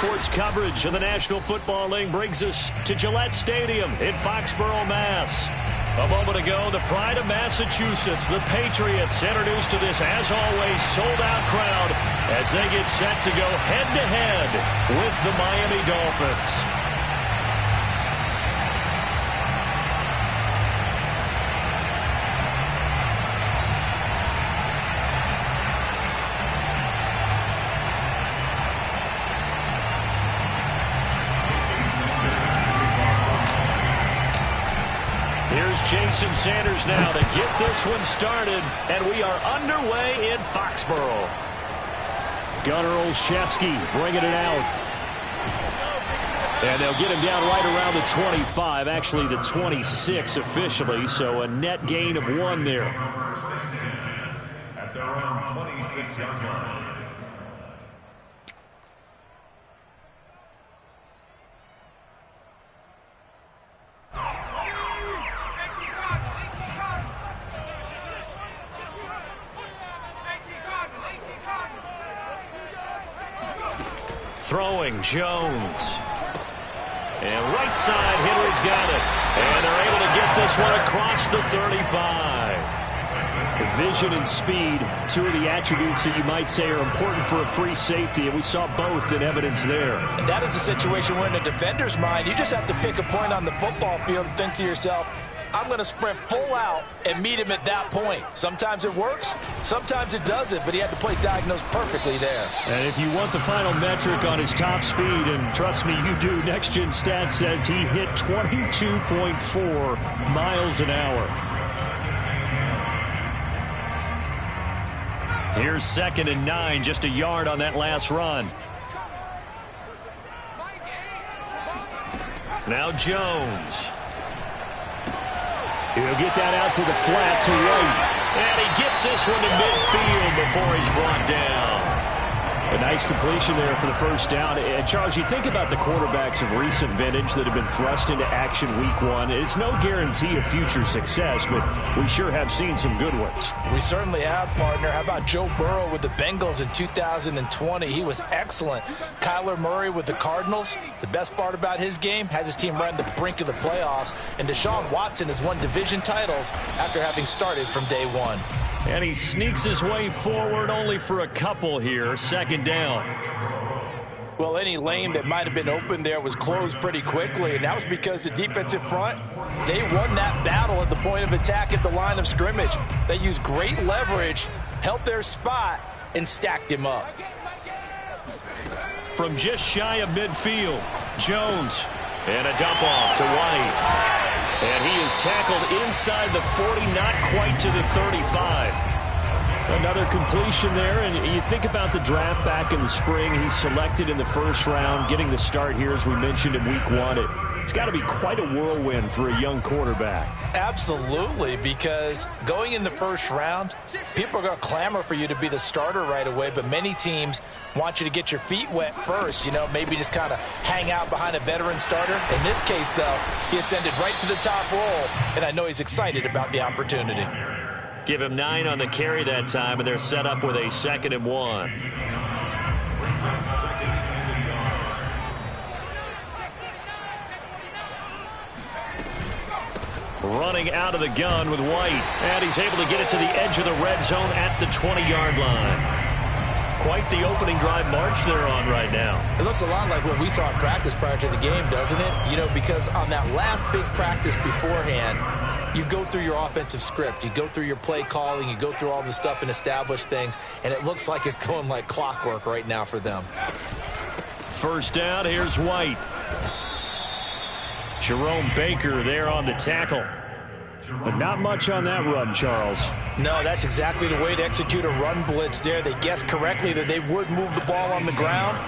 sports coverage of the National Football League brings us to Gillette Stadium in Foxborough, Mass. A moment ago, the pride of Massachusetts, the Patriots, introduced to this, as always, sold-out crowd as they get set to go head-to-head with the Miami Dolphins. Jason Sanders now to get this one started, and we are underway in Foxborough. Gunnar Olszewski bringing it out. And they'll get him down right around the 25, actually the 26 officially, so a net gain of 1 there. At their own 26-yard line. Throwing Jones. And right side, Henry's got it. And they're able to get this one across the 35. Vision and speed, two of the attributes that you might say are important for a free safety, and we saw both in evidence there. And that is a situation where in a defender's mind, you just have to pick a point on the football field and think to yourself, I'm going to sprint full out and meet him at that point. Sometimes it works, sometimes it doesn't, but he had the play diagnosed perfectly there. And if you want the final metric on his top speed, and trust me, you do, Next Gen Stats says he hit 22.4 miles an hour. Here's 2nd and 9, just a yard on that last run. Now Jones. He'll get that out to the flat to White. And he gets this one to midfield before he's brought down. A nice completion there for the first down. And Charles, you think about the quarterbacks of recent vintage that have been thrust into action week 1. It's no guarantee of future success, but we sure have seen some good ones. We certainly have, partner. How about Joe Burrow with the Bengals in 2020? He was excellent. Kyler Murray with the Cardinals. The best part about his game, has his team right on the brink of the playoffs. And Deshaun Watson has won division titles after having started from day 1. And he sneaks his way forward only for a couple here. 2nd down. Well, any lane that might have been open there was closed pretty quickly, and that was because the defensive front, they won that battle at the point of attack at the line of scrimmage. They used great leverage, held their spot, and stacked him up. From just shy of midfield, Jones. And a dump off to White. And he is tackled inside the 40, not quite to the 35. Another completion there, and you think about the draft back in the spring. He's selected in the 1st round, getting the start here, as we mentioned, in week 1. It's got to be quite a whirlwind for a young quarterback. Absolutely, because going in the 1st round, people are going to clamor for you to be the starter right away, but many teams want you to get your feet wet first, maybe just kind of hang out behind a veteran starter. In this case, though, he ascended right to the top roll, and I know he's excited about the opportunity. Give him 9 on the carry that time, and they're set up with a 2nd and 1. Running out of the gun with White, and he's able to get it to the edge of the red zone at the 20-yard line. Quite the opening drive march they're on right now. It looks a lot like what we saw in practice prior to the game, doesn't it? Because on that last big practice beforehand, you go through your offensive script, you go through your play calling, you go through all the stuff and establish things, and it looks like it's going like clockwork right now for them. 1st down, here's White. Jerome Baker there on the tackle. But not much on that run, Charles. No, that's exactly the way to execute a run blitz there. They guessed correctly that they would move the ball on the ground,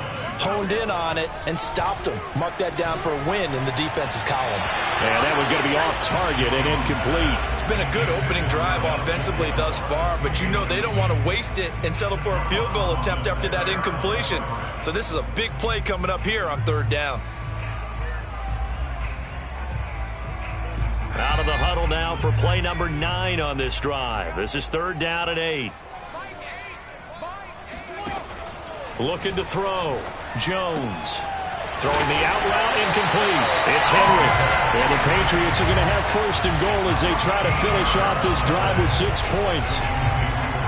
honed in on it, and stopped them. Mark that down for a win in the defense's column. And that one's going to be off target and incomplete. It's been a good opening drive offensively thus far, but they don't want to waste it and settle for a field goal attempt after that incompletion. So this is a big play coming up here on 3rd down. Out of the huddle now for play number 9 on this drive. This is 3rd down and 8. Looking to throw. Jones. Throwing the out route, incomplete. It's Henry. And the Patriots are going to have first and goal as they try to finish off this drive with 6 points.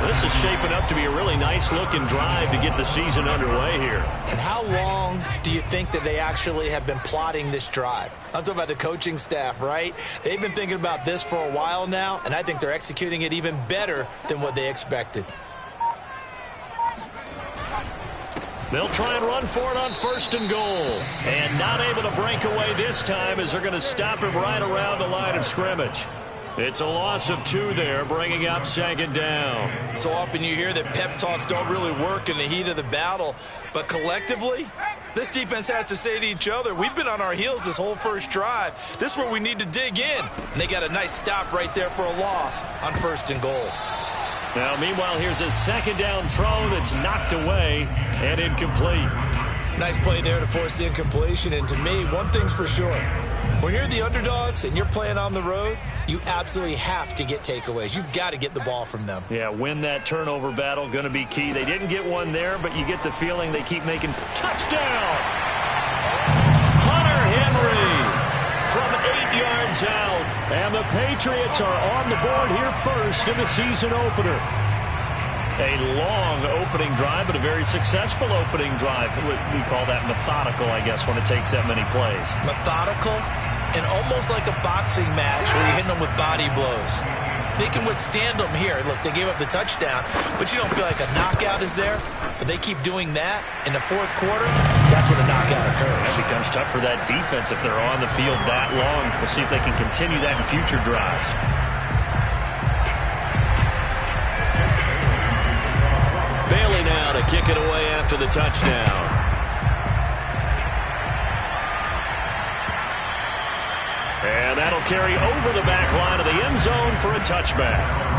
This is shaping up to be a really nice-looking drive to get the season underway here. And how long do you think that they actually have been plotting this drive? I'm talking about the coaching staff, right? They've been thinking about this for a while now, and I think they're executing it even better than what they expected. They'll try and run for it on first and goal. And not able to break away this time as they're going to stop him right around the line of scrimmage. It's a loss of 2 there, bringing up second down. So often you hear that pep talks don't really work in the heat of the battle. But collectively, this defense has to say to each other, we've been on our heels this whole first drive. This is where we need to dig in. And they got a nice stop right there for a loss on first and goal. Now, meanwhile, here's a second down throw that's knocked away and incomplete. Nice play there to force the incompletion. And to me, one thing's for sure. When you're the underdogs and you're playing on the road, you absolutely have to get takeaways. You've got to get the ball from them. Yeah, win that turnover battle, going to be key. They didn't get one there, but you get the feeling they keep making touchdown. Hunter Henry from 8 yards out. And the Patriots are on the board here first in the season opener. A long opening drive, but a very successful opening drive. We call that methodical, I guess, when it takes that many plays. Methodical and almost like a boxing match where you're hitting them with body blows. They can withstand them here. Look, they gave up the touchdown, but you don't feel like a knockout is there. But they keep doing that in the fourth quarter. That's when the knockout occurs. It becomes tough for that defense if they're on the field that long. We'll see if they can continue that in future drives. Bailey now to kick it away after the touchdown. And that'll carry over the back line of the end zone for a touchback.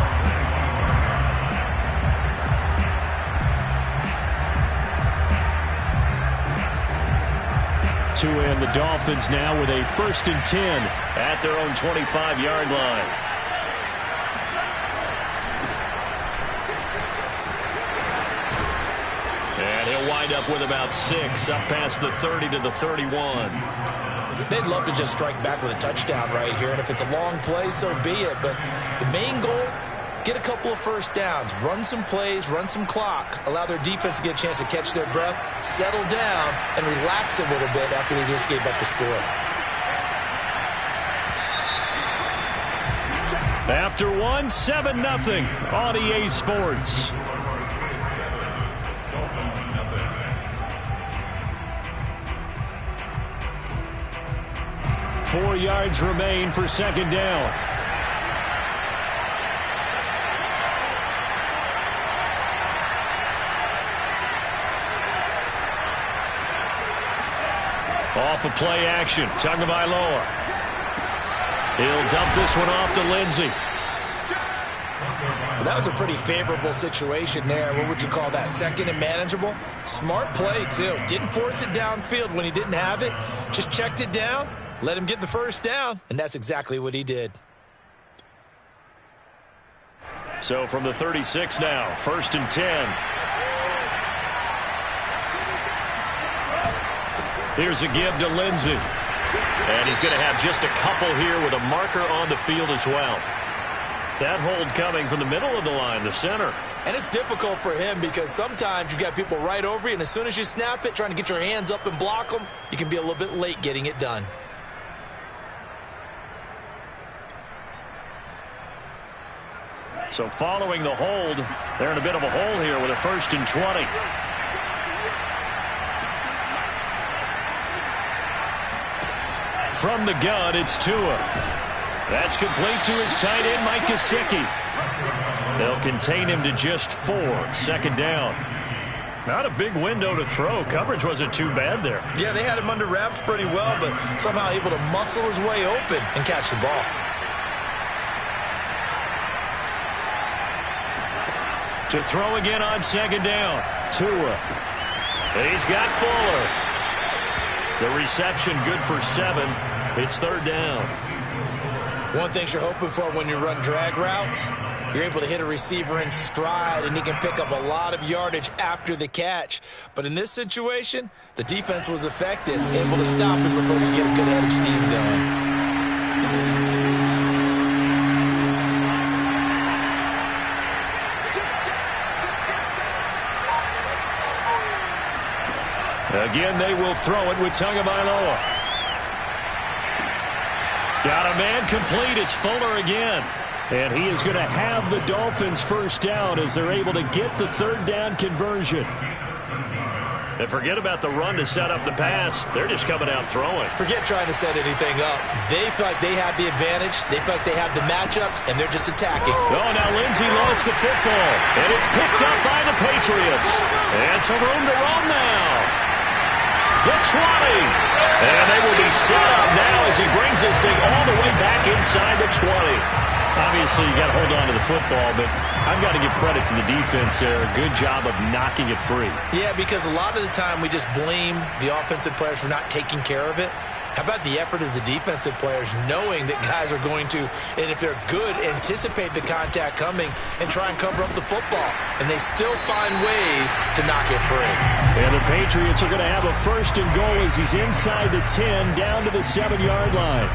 And the Dolphins now with a 1st and 10 at their own 25-yard line. And he'll wind up with about 6 up past the 30 to the 31. They'd love to just strike back with a touchdown right here, and if it's a long play, so be it. But the main goal, get a couple of first downs, run some plays, run some clock, allow their defense to get a chance to catch their breath, settle down, and relax a little bit after they just gave up the score. After one, 7-0 on EA Sports. 4 yards remain for second down. Off of play action, Tagovailoa. He'll dump this one off to Lindsey. Well, that was a pretty favorable situation there. What would you call that? Second and manageable? Smart play, too. Didn't force it downfield when he didn't have it. Just checked it down, let him get the first down, and that's exactly what he did. So from the 36 now, 1st and 10. Here's a give to Lindsey. And he's going to have just a couple here with a marker on the field as well. That hold coming from the middle of the line, the center. And it's difficult for him because sometimes you've got people right over you, and as soon as you snap it, trying to get your hands up and block them, you can be a little bit late getting it done. So following the hold, they're in a bit of a hole here with a 1st and 20. From the gun, it's Tua. That's complete to his tight end, Mike Gesicki. They'll contain him to just 4. 2nd down. Not a big window to throw. Coverage wasn't too bad there. Yeah, they had him under wraps pretty well, but somehow able to muscle his way open and catch the ball. To throw again on 2nd down. Tua. He's got Fuller. The reception good for 7. It's 3rd down. One thing you're hoping for when you run drag routes, You're able to hit a receiver in stride, and he can pick up a lot of yardage after the catch. But in this situation, the defense was effective, able to stop him before he get a good head of steam going. Again, they will throw it with Tagovailoa. Got a man complete. It's Fuller again. And he is going to have the Dolphins first down as they're able to get the third down conversion. And forget about the run to set up the pass. They're just coming out throwing. Forget trying to set anything up. They feel like they have the advantage. They feel like they have the matchups, and they're just attacking. Oh, now Lindsey lost the football. And it's picked up by the Patriots. And some room to roam now. The 20. And they will be set up now as he brings this thing all the way back inside the 20. Obviously, you got to hold on to the football, but I've got to give credit to the defense there. Good job of knocking it free. Yeah, because a lot of the time we just blame the offensive players for not taking care of it. How about the effort of the defensive players knowing that guys are going to, and if they're good, anticipate the contact coming and try and cover up the football. And they still find ways to knock it free. And the Patriots are going to have a first and goal as he's inside the 10 down to the 7-yard line.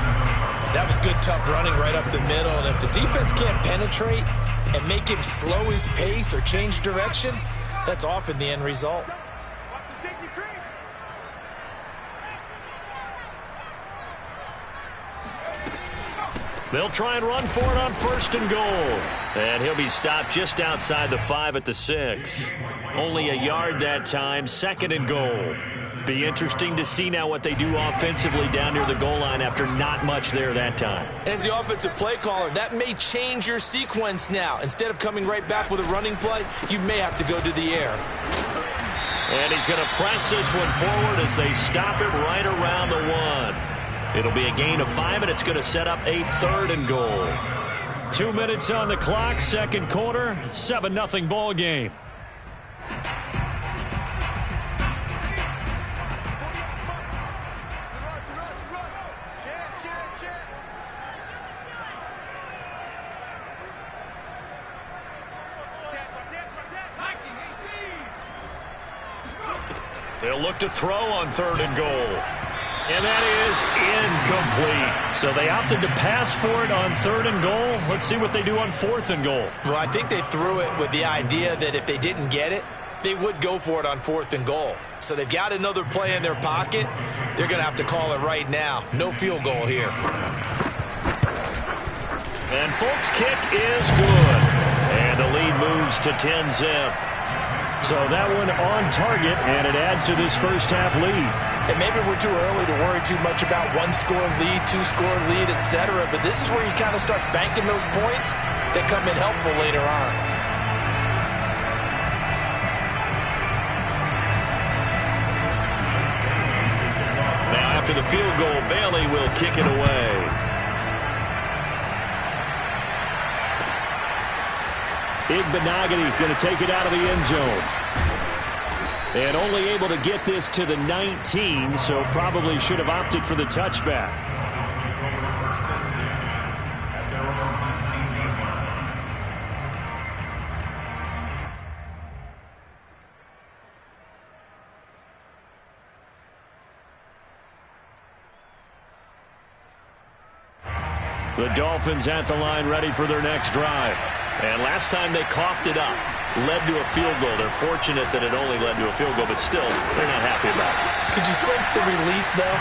That was good, tough running right up the middle. And if the defense can't penetrate and make him slow his pace or change direction, that's often the end result. They'll try and run for it on first and goal. And he'll be stopped just outside the 5 at the 6. Only a yard that time, second and goal. Be interesting to see now what they do offensively down near the goal line after not much there that time. As the offensive play caller, that may change your sequence now. Instead of coming right back with a running play, you may have to go to the air. And he's going to press this one forward as they stop it right around the 1. It'll be a gain of 5, and it's going to set up a third and goal. 2 minutes on the clock, second quarter, 7-0 ball game. They'll look to throw on third and goal. And that is incomplete. So they opted to pass for it on third and goal. Let's see what they do on fourth and goal. Well, I think they threw it with the idea that if they didn't get it, they would go for it on fourth and goal. So they've got another play in their pocket. They're going to have to call it right now. No field goal here. And Folk's kick is good. And the lead moves to 10-zip. So that one on target, and it adds to this first half lead. And maybe we're too early to worry too much about one-score lead, two-score lead, etc. But this is where you kind of start banking those points that come in helpful later on. Now after the field goal, Bailey will kick it away. Igbenogany going to take it out of the end zone. And only able to get this to the 19, so probably should have opted for the touchback. The Dolphins at the line ready for their next drive. And last time they coughed it up, led to a field goal. They're fortunate that it only led to a field goal, but still, they're not happy about it. Could you sense the relief, though,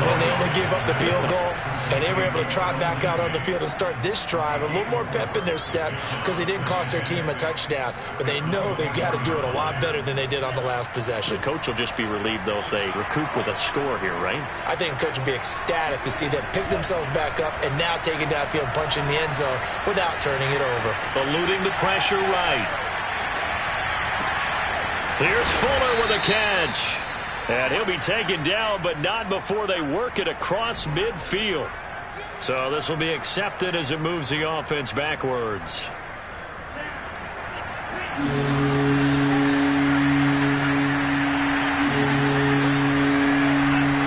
when they only gave up the field goal? And they were able to trot back out on the field and start this drive. A little more pep in their step because they didn't cost their team a touchdown. But they know they've got to do it a lot better than they did on the last possession. The coach will just be relieved, though, if they recoup with a score here, right? I think the coach will be ecstatic to see them pick themselves back up and now take it downfield and punch in the end zone without turning it over. Eluding the pressure right. Here's Fuller with a catch. And he'll be taken down, but not before they work it across midfield. So this will be accepted as it moves the offense backwards.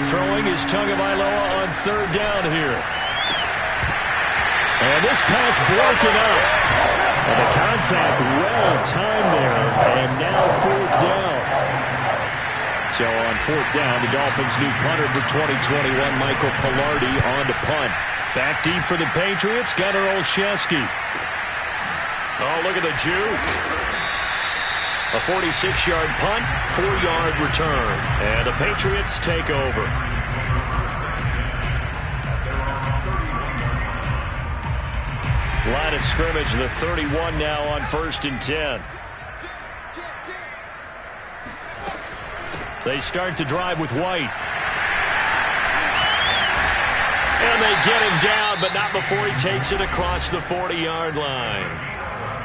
Throwing is Tagovailoa on third down here. And this pass broken up. And the contact well timed there, and now 4th down. So on 4th down, the Dolphins' new punter for 2021, Michael Palardy, on to punt. Back deep for the Patriots, Gunnar Olszewski. Oh, look at the juke. A 46-yard punt, 4-yard return. And the Patriots take over. Line of scrimmage, the 31 now on 1st and 10. They start to drive with White. And they get him down, but not before he takes it across the 40-yard line.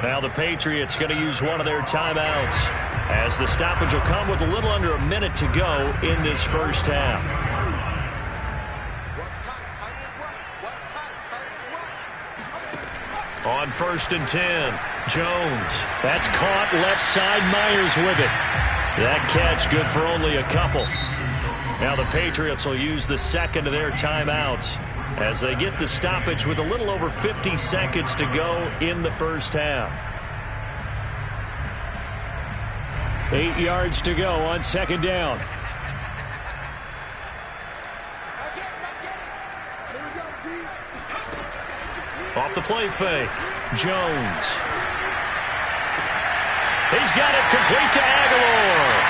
Now the Patriots going to use one of their timeouts, as the stoppage will come with a little under a minute to go in this first half. On 1st and 10, Jones. That's caught left side. Myers with it. That catch good for only a couple. Now the Patriots will use the second of their timeouts as they get the stoppage with a little over 50 seconds to go in the first half. 8 yards to go on 2nd down. Off the play fake. Jones. He's got it complete to Aguilar.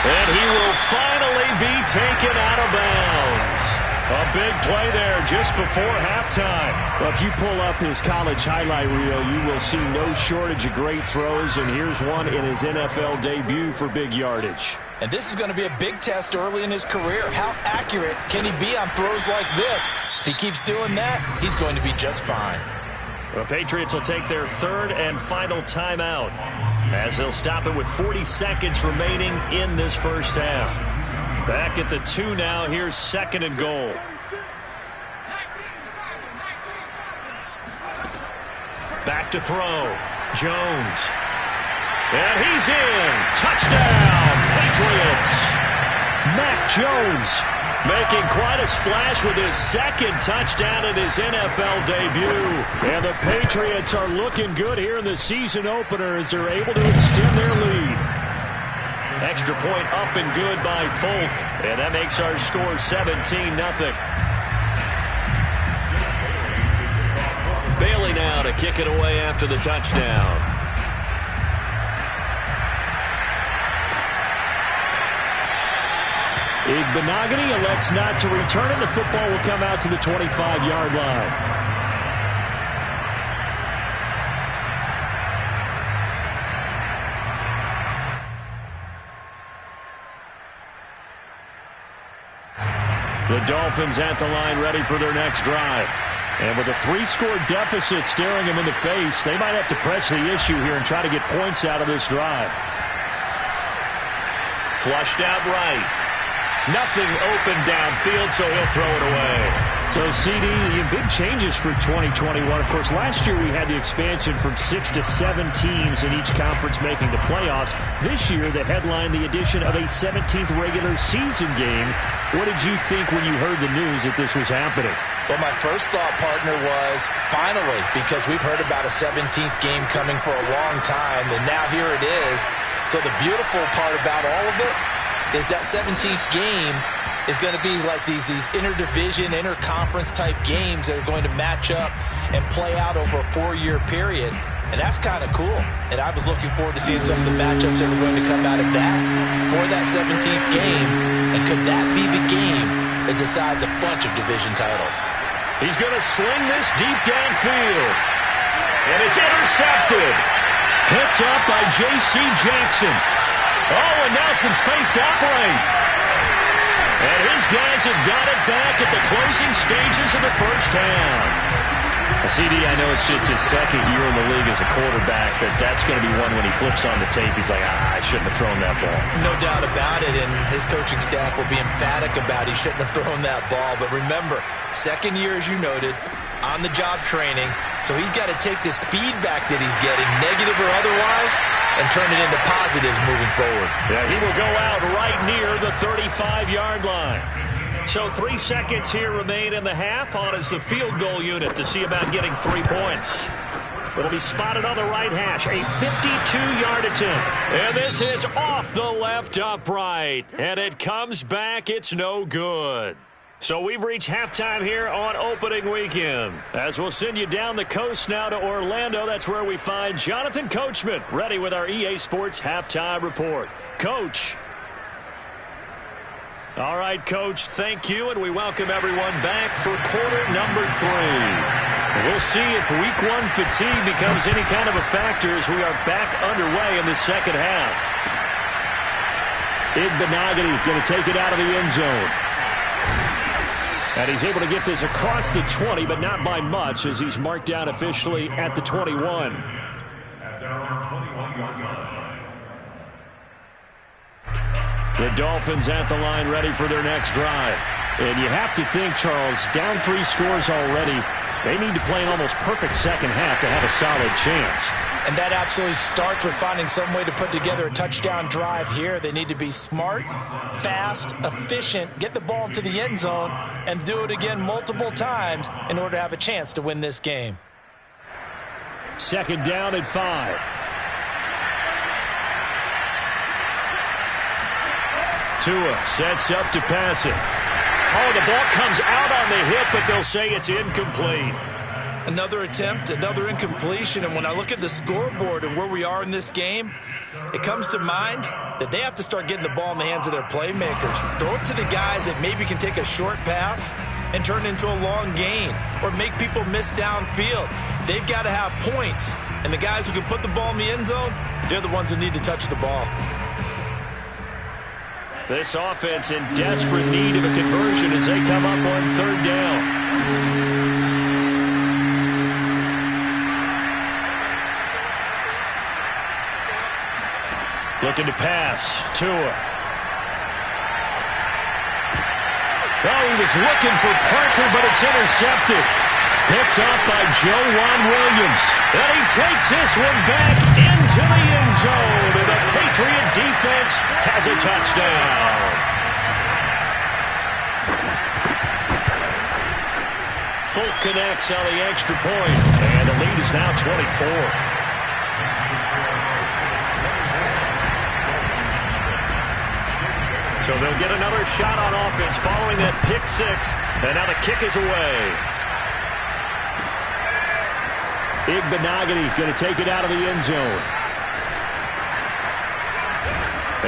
And he will finally be taken out of bounds. A big play there just before halftime. Well, if you pull up his college highlight reel, you will see no shortage of great throws, and here's one in his NFL debut for big yardage. And this is going to be a big test early in his career. How accurate can he be on throws like this? If he keeps doing that, he's going to be just fine. The Patriots will take their 3rd and final timeout, as they'll stop it with 40 seconds remaining in this first half. Back at the 2 now. Here's 2nd and goal. Back to throw. Jones. And he's in. Touchdown, Patriots. Mac Jones making quite a splash with his 2nd touchdown in his NFL debut. And the Patriots are looking good here in the season opener as they're able to extend their lead. Extra point up and good by Folk. And that makes our score 17-0. Bailey now to kick it away after the touchdown. Igbenogany elects not to return it. The football will come out to the 25-yard line. The Dolphins at the line ready for their next drive. And with a 3-score deficit staring them in the face, they might have to press the issue here and try to get points out of this drive. Flushed out right. Nothing open downfield, so he'll throw it away. So, CD, big changes for 2021. Of course, last year we had the expansion from 6 to 7 teams in each conference making the playoffs. This year, they headlined the addition of a 17th regular season game. What did you think when you heard the news that this was happening? Well, my first thought, partner, was finally, because we've heard about a 17th game coming for a long time, and now here it is. So the beautiful part about all of it is that 17th game is going to be like these interdivision, interconference type games that are going to match up and play out over a 4-year period. And that's kind of cool. And I was looking forward to seeing some of the matchups that were going to come out of that for that 17th game. And could that be the game that decides a bunch of division titles? He's going to sling this deep downfield. And it's intercepted. Picked up by J.C. Jackson. Oh, and now some space to operate. And his guys have got it back at the closing stages of the first half. CD, I know it's just his 2nd year in the league as a quarterback, but that's going to be one when he flips on the tape. He's like, I shouldn't have thrown that ball. No doubt about it, and his coaching staff will be emphatic about he shouldn't have thrown that ball. But remember, 2nd year, as you noted, on-the-job training. So he's got to take this feedback that he's getting, negative or otherwise, and turn it into positives moving forward. Yeah, he will go out right near the 35-yard line. So 3 seconds here remain in the half. On is the field goal unit to see about getting 3 points. It'll be spotted on the right hash. A 52-yard attempt. And this is off the left upright. And it comes back. It's no good. So we've reached halftime here on opening weekend. As we'll send you down the coast now to Orlando, that's where we find Jonathan Coachman ready with our EA Sports halftime report. Coach. All right, Coach, thank you, and we welcome everyone back for quarter number 3. We'll see if Week 1 fatigue becomes any kind of a factor as we are back underway in the second half. Igbenogany going to take it out of the end zone. And he's able to get this across the 20, but not by much, as he's marked down officially at the 21. The Dolphins at the line, ready for their next drive. And you have to think, Charles, down 3 scores already. They need to play an almost perfect second half to have a solid chance. And that absolutely starts with finding some way to put together a touchdown drive here. They need to be smart, fast, efficient, get the ball into the end zone, and do it again multiple times in order to have a chance to win this game. Second down and 5. Tua sets up to pass it. Oh, the ball comes out on the hit, but they'll say it's incomplete. Another attempt, another incompletion, and when I look at the scoreboard and where we are in this game, it comes to mind that they have to start getting the ball in the hands of their playmakers. Throw it to the guys that maybe can take a short pass and turn it into a long gain or make people miss downfield. They've got to have points, and the guys who can put the ball in the end zone, they're the ones that need to touch the ball. This offense in desperate need of a conversion as they come up on third down. Looking to pass. Tua. Oh, he was looking for Parker, but it's intercepted. Picked up by Joejuan Williams. And he takes this one back into the end zone. And the Patriot defense has a touchdown. Folk connects on the extra point. And the lead is now 24. So they'll get another shot on offense following that pick 6. And now the kick is away. Igbenogany going to take it out of the end zone.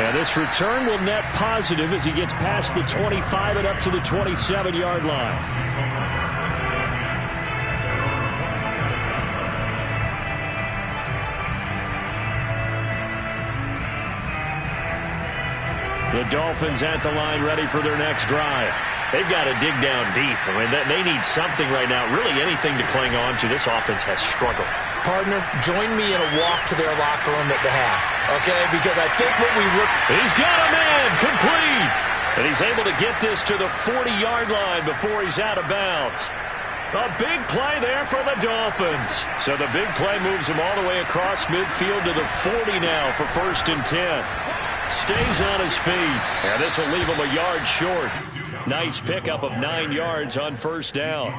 And this return will net positive as he gets past the 25 and up to the 27-yard line. The Dolphins at the line, ready for their next drive. They've got to dig down deep. I mean, they need something right now, really anything to cling on to. This offense has struggled. Partner, join me in a walk to their locker room at the half, okay? Because I think what we would... He's got a man, complete! And he's able to get this to the 40-yard line before he's out of bounds. A big play there for the Dolphins. So the big play moves him all the way across midfield to the 40 now for 1st and 10. Stays on his feet. And this will leave him a yard short. Nice pickup of 9 yards on 1st down.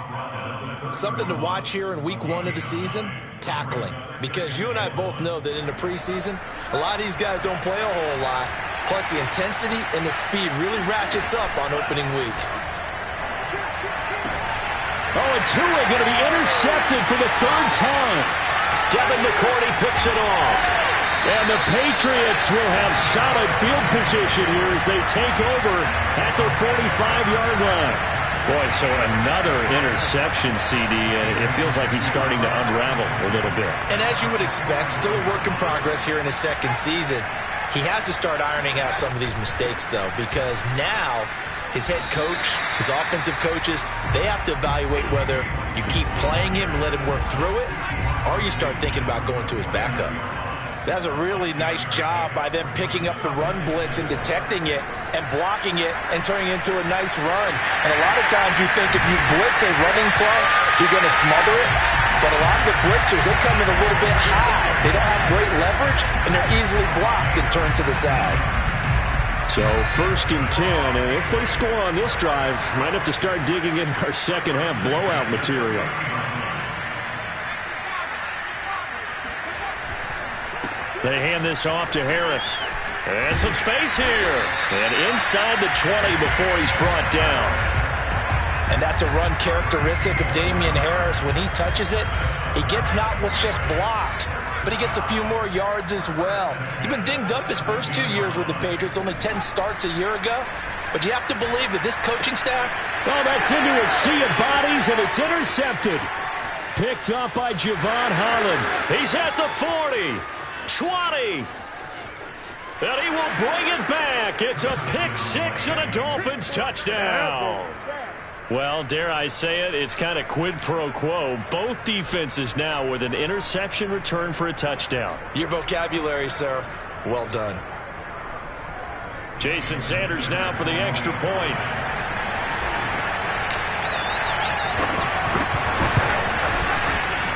Something to watch here in week 1 of the season, tackling. Because you and I both know that in the preseason, a lot of these guys don't play a whole lot. Plus the intensity and the speed really ratchets up on opening week. Oh, and Tua going to be intercepted for the 3rd time. Devin McCourty picks it off. And the Patriots will have solid field position here as they take over at their 45-yard line. Boy, so another interception, CD. It feels like he's starting to unravel a little bit. And as you would expect, still a work in progress here in his 2nd season. He has to start ironing out some of these mistakes, though, because now his head coach, his offensive coaches, they have to evaluate whether you keep playing him and let him work through it, or you start thinking about going to his backup. That's a really nice job by them picking up the run blitz and detecting it and blocking it and turning it into a nice run. And a lot of times you think if you blitz a running play, you're going to smother it. But a lot of the blitzers, they come in a little bit high. They don't have great leverage, and they're easily blocked and turned to the side. So 1st and 10, and if they score on this drive, might have to start digging in our second half blowout material. They hand this off to Harris. And some space here. And inside the 20 before he's brought down. And that's a run characteristic of Damian Harris. When he touches it, he gets not what's just blocked, but he gets a few more yards as well. He's been dinged up his first 2 years with the Patriots, only 10 starts a year ago. But you have to believe that this coaching staff... Oh, that's into a sea of bodies, and it's intercepted. Picked up by Javon Holland. He's at the 40, 20. And he will bring it back. It's a pick six and a Dolphins touchdown. Well, dare I say it, it's kind of quid pro quo. Both defenses now with an interception return for a touchdown. Your vocabulary, sir. Well done. Jason Sanders now for the extra point.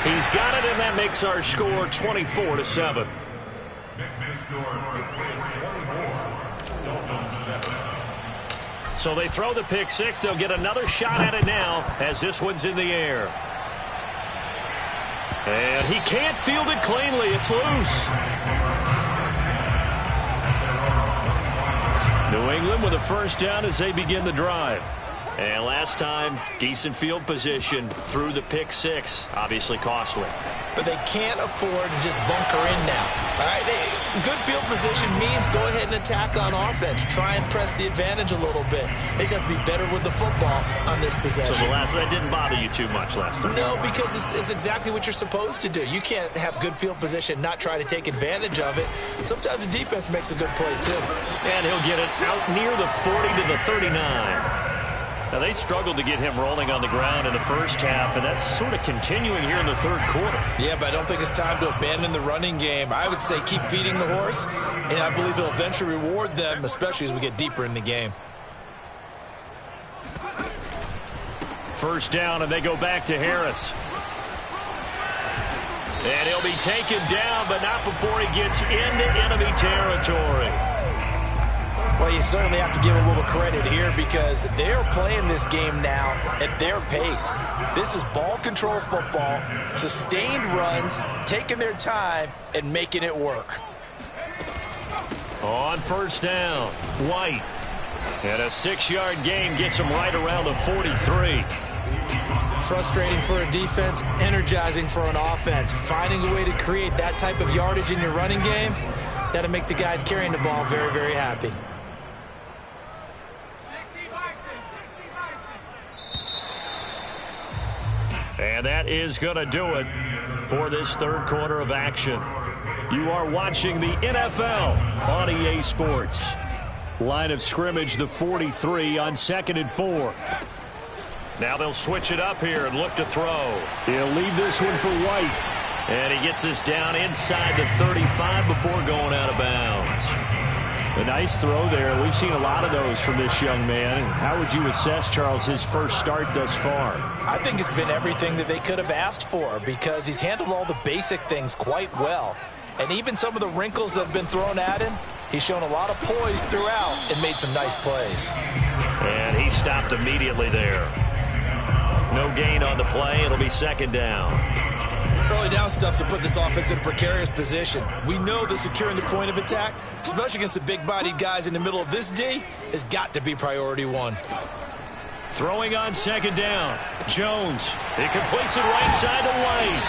He's got it, and that makes our score 24-7. So they throw the pick six. They'll get another shot at it now as this one's in the air. And he can't field it cleanly. It's loose. New England with a first down as they begin the drive. And last time, decent field position through the pick six. Obviously costly. But they can't afford to just bunker in now. All right, good field position means go ahead and attack on offense. Try and press the advantage a little bit. They just have to be better with the football on this possession. So the last one didn't bother you too much last time? No, because it's exactly what you're supposed to do. You can't have good field position, not try to take advantage of it. Sometimes the defense makes a good play, too. And he'll get it out near the 40 to the 39. Now, they struggled to get him rolling on the ground in the first half, and that's sort of continuing here in the third quarter. Yeah, but I don't think it's time to abandon the running game. I would say keep feeding the horse, and I believe it'll eventually reward them, especially as we get deeper in the game. First down, and they go back to Harris. And he'll be taken down, but not before he gets into enemy territory. Well, you certainly have to give a little credit here because they're playing this game now at their pace. This is ball control football, sustained runs, taking their time, and making it work. On first down, White. And a 6-yard gain gets him right around the 43. Frustrating for a defense, energizing for an offense. Finding a way to create that type of yardage in your running game, that'll make the guys carrying the ball very, very happy. And that is going to do it for this third quarter of action. You are watching the NFL on EA Sports. Line of scrimmage, the 43 on 2nd and 4. Now they'll switch it up here and look to throw. He'll leave this one for White. And he gets this down inside the 35 before going out of bounds. A nice throw there. We've seen a lot of those from this young man. How would you assess, Charles, his first start thus far? I think it's been everything that they could have asked for because he's handled all the basic things quite well. And even some of the wrinkles that have been thrown at him, he's shown a lot of poise throughout and made some nice plays. And he stopped immediately there. No gain on the play. It'll be second down. Early down stuff to put this offense in a precarious position. We know that securing the point of attack, especially against the big-bodied guys in the middle of this D, has got to be priority one. Throwing on second down. Jones. He completes it right side to White.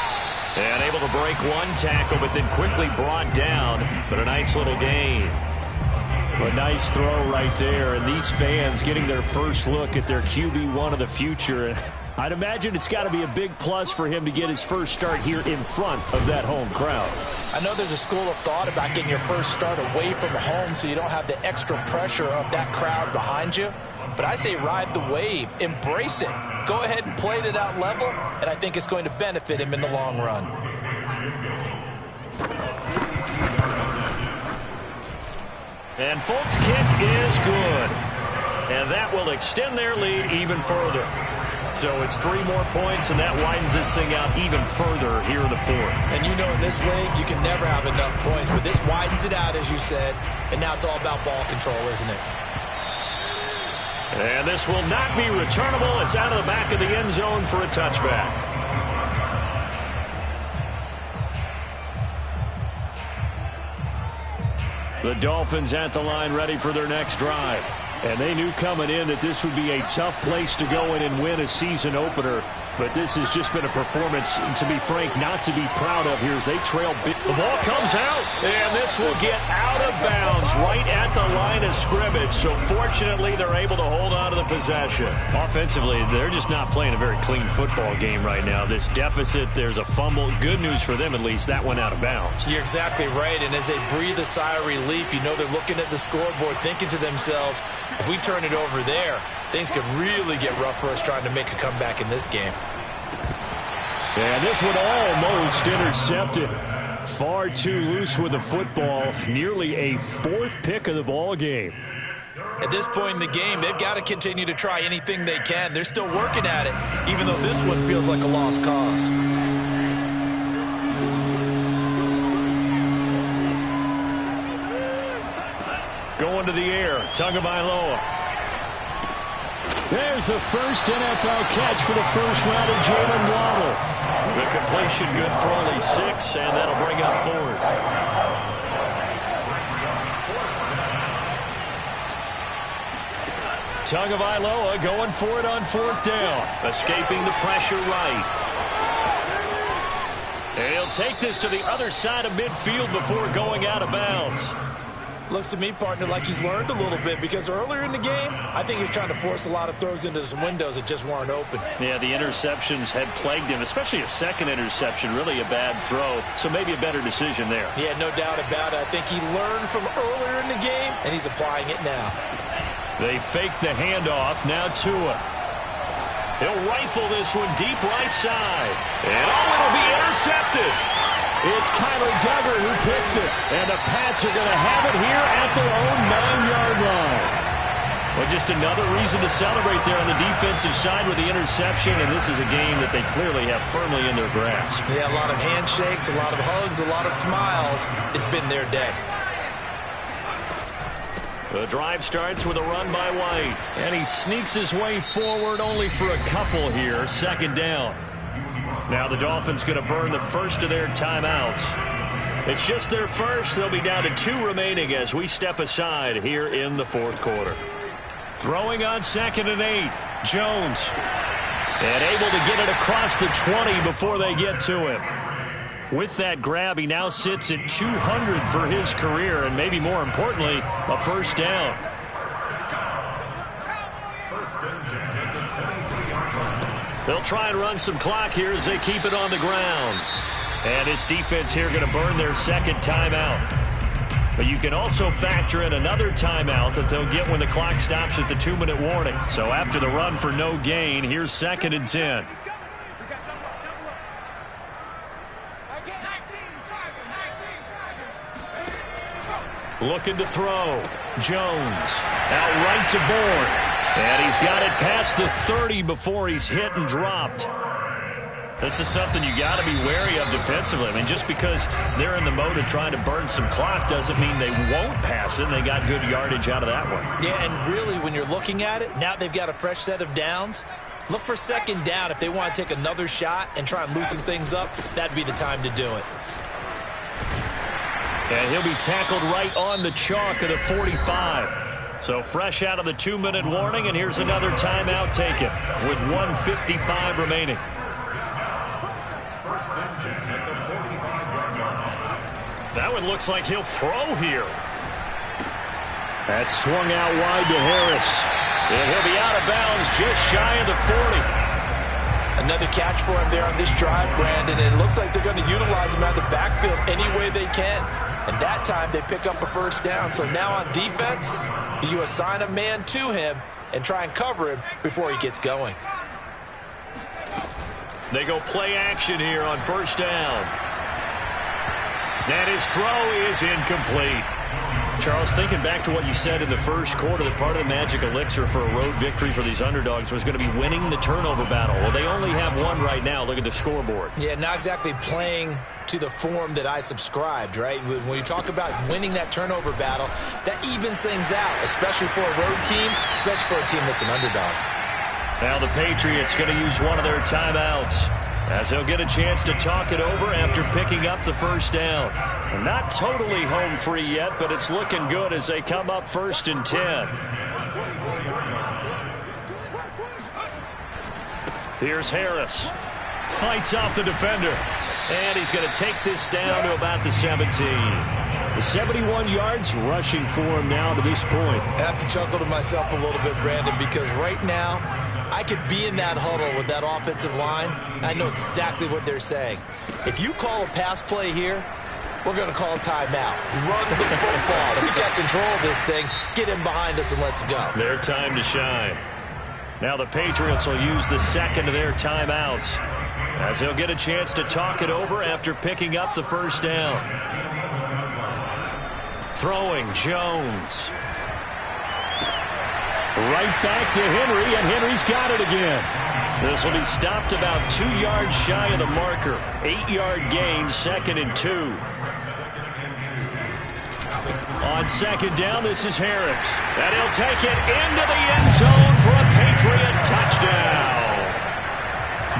And able to break one tackle, but then quickly brought down. But a nice little gain. A nice throw right there. And these fans getting their first look at their QB1 of the future. I'd imagine it's got to be a big plus for him to get his first start here in front of that home crowd. I know there's a school of thought about getting your first start away from home so you don't have the extra pressure of that crowd behind you. But I say ride the wave. Embrace it. Go ahead and play to that level, and I think it's going to benefit him in the long run. And Folk's kick is good. And that will extend their lead even further. So it's 3 more points, and that widens this thing out even further here in the fourth. And you know in this league, you can never have enough points, but this widens it out, as you said, and now it's all about ball control, isn't it? And this will not be returnable. It's out of the back of the end zone for a touchback. The Dolphins at the line ready for their next drive. And they knew coming in that this would be a tough place to go in and win a season opener. But this has just been a performance, to be frank, not to be proud of here as they trail big. The ball comes out, and this will get out of bounds right at the line of scrimmage. So fortunately, they're able to hold on to the possession. Offensively, they're just not playing a very clean football game right now. This deficit, there's a fumble. Good news for them, at least. That went out of bounds. You're exactly right, and as they breathe a sigh of relief, you know they're looking at the scoreboard, thinking to themselves, if we turn it over there, things could really get rough for us trying to make a comeback in this game. And this one almost intercepted. Far too loose with the football. Nearly a fourth pick of the ball game. At this point in the game, they've got to continue to try anything they can. They're still working at it, even though this one feels like a lost cause. Going to the air. Tagovailoa. There's the first NFL catch for the first round of Jalen Waddle. The completion good for only 6, and that'll bring up 4th. Tagovailoa going for it on 4th down. Escaping the pressure right. And he'll take this to the other side of midfield before going out of bounds. Looks to me, partner, like he's learned a little bit because earlier in the game, I think he was trying to force a lot of throws into some windows that just weren't open. Yeah, the interceptions had plagued him, especially a second interception, really a bad throw. So maybe a better decision there. Yeah, no doubt about it. I think he learned from earlier in the game, and he's applying it now. They fake the handoff. Now Tua. He'll rifle this one deep right side. And it'll be intercepted. It's Kyler Duggar who picks it. And the Pats are going to have it here at their own 9-yard line. Well, just another reason to celebrate there on the defensive side with the interception. And this is a game that they clearly have firmly in their grasp. Yeah, a lot of handshakes, a lot of hugs, a lot of smiles. It's been their day. The drive starts with a run by White. And he sneaks his way forward only for a couple here. 2nd down. Now the Dolphins going to burn the first of their timeouts. It's just their first. They'll be down to 2 remaining as we step aside here in the 4th quarter. Throwing on 2nd and 8. Jones. And able to get it across the 20 before they get to him. With that grab, he now sits at 200 for his career, and maybe more importantly, a first down. They'll try and run some clock here as they keep it on the ground. And this defense here going to burn their 2nd timeout. But you can also factor in another timeout that they'll get when the clock stops at the 2-minute warning. So after the run for no gain, here's 2nd and 10. Looking to throw. Jones out right to Bourne. And he's got it past the 30 before he's hit and dropped. This is something you got to be wary of defensively. I mean, just because they're in the mode of trying to burn some clock doesn't mean they won't pass it. And they got good yardage out of that one. Yeah, and really, when you're looking at it, now they've got a fresh set of downs. Look for 2nd down. If they want to take another shot and try and loosen things up, that'd be the time to do it. And he'll be tackled right on the chalk of the 45. So fresh out of the 2-minute warning, and here's another timeout taken with 1:55 remaining. That one looks like he'll throw here. That's swung out wide to Harris. And he'll be out of bounds just shy of the 40. Another catch for him there on this drive, Brandon, and it looks like they're going to utilize him out of the backfield any way they can. And that time they pick up a first down. So now on defense, do you assign a man to him and try and cover him before he gets going? They go play action here on first down. And his throw is incomplete. Charles, thinking back to what you said in the first quarter, that part of the magic elixir for a road victory for these underdogs was going to be winning the turnover battle. Well, they only have one right now. Look at the scoreboard. Yeah, not exactly playing to the form that I subscribed, right? When you talk about winning that turnover battle, that evens things out, especially for a road team, especially for a team that's an underdog. Now the Patriots going to use one of their timeouts. as he'll get a chance to talk it over after picking up the first down. Not totally home free yet, but it's looking good as they come up 1st and 10. Here's Harris. Fights off the defender. And he's going to take this down to about the 17. 71 yards rushing for him now to this point. I have to chuckle to myself a little bit, Brandon, because right now I could be in that huddle with that offensive line. I know exactly what they're saying. If you call a pass play here, we're going to call a timeout. Run the football. We got control of this thing. Get in behind us and let's go. Their time to shine. Now the Patriots will use the second of their timeouts as he'll get a chance to talk it over after picking up the first down. Throwing Jones. Right back to Henry, and Henry's got it again. This will be stopped about 2 yards shy of the marker. 8-yard gain, 2nd and 2. On 2nd down, this is Harris. And he'll take it into the end zone for a Patriot touchdown.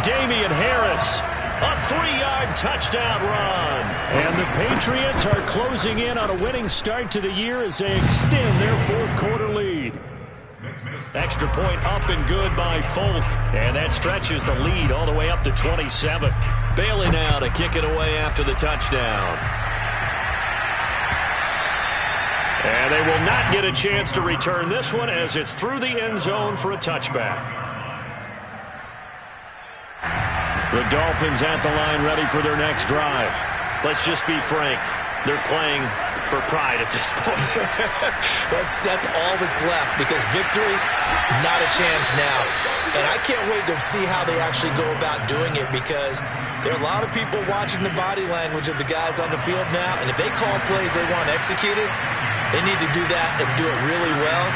Damian Harris, a 3-yard touchdown run. And the Patriots are closing in on a winning start to the year as they extend their 4th quarter lead. Extra point up and good by Folk. And that stretches the lead all the way up to 27. Bailey now to kick it away after the touchdown. And they will not get a chance to return this one as it's through the end zone for a touchback. The Dolphins at the line ready for their next drive. Let's just be frank. They're playing for pride at this point. That's all that's left, because victory, not a chance now. And I can't wait to see how they actually go about doing it, because there are a lot of people watching the body language of the guys on the field now, and if they call plays they want executed, they need to do that and do it really well.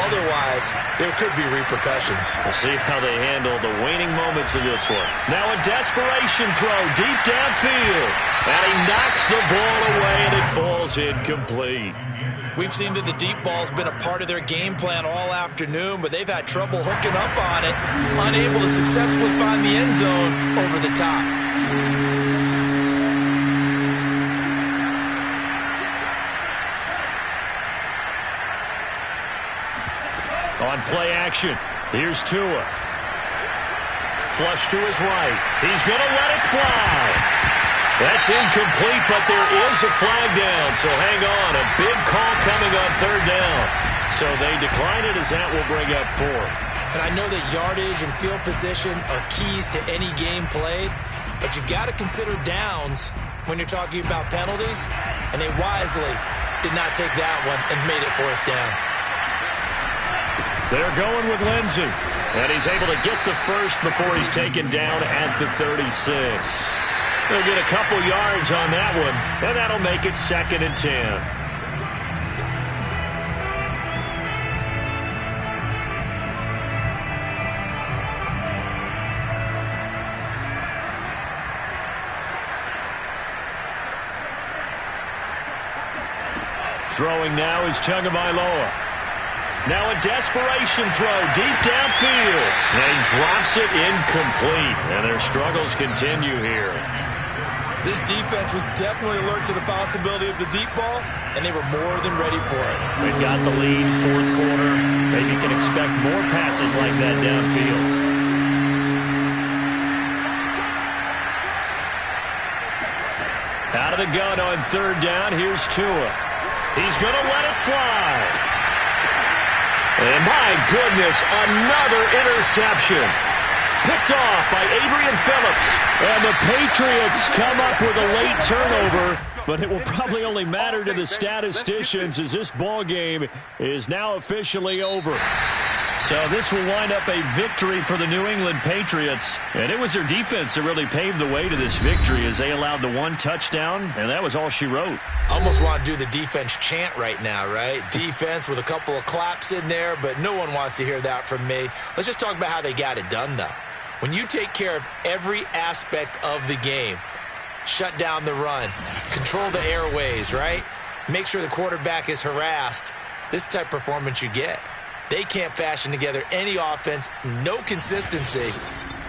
Otherwise, there could be repercussions. We'll see how they handle the waning moments of this one. Now a desperation throw deep downfield. And he knocks the ball away, and it falls incomplete. We've seen that the deep ball's been a part of their game plan all afternoon, but they've had trouble hooking up on it, unable to successfully find the end zone over the top. On play action, here's Tua. Flush to his right. He's going to let it fly. That's incomplete, but there is a flag down, so hang on. A big call coming on 3rd down. So they decline it as that will bring up 4th. And I know that yardage and field position are keys to any game played, but you've got to consider downs when you're talking about penalties, and they wisely did not take that one and made it 4th down. They're going with Lindsey, and he's able to get the first before he's taken down at the 36. They'll get a couple yards on that one, and that'll make it 2nd and 10. Throwing now is Tagovailoa. Now a desperation throw deep downfield. And he drops it incomplete. And their struggles continue here. This defense was definitely alert to the possibility of the deep ball, and they were more than ready for it. They've got the lead, 4th quarter. Maybe you can expect more passes like that downfield. Out of the gun on 3rd down, here's Tua. He's going to let it fly. And my goodness, another interception. Picked off by Adrian Phillips. And the Patriots come up with a late turnover, but it will probably only matter to the statisticians as this ball game is now officially over. So this will wind up a victory for the New England Patriots. And it was their defense that really paved the way to this victory as they allowed the 1 touchdown, and that was all she wrote. Almost want to do the defense chant right now, right? Defense with a couple of claps in there, but no one wants to hear that from me. Let's just talk about how they got it done, though. When you take care of every aspect of the game, shut down the run, control the airways, right? Make sure the quarterback is harassed. This type of performance you get. They can't fashion together any offense, no consistency,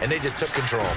and they just took control.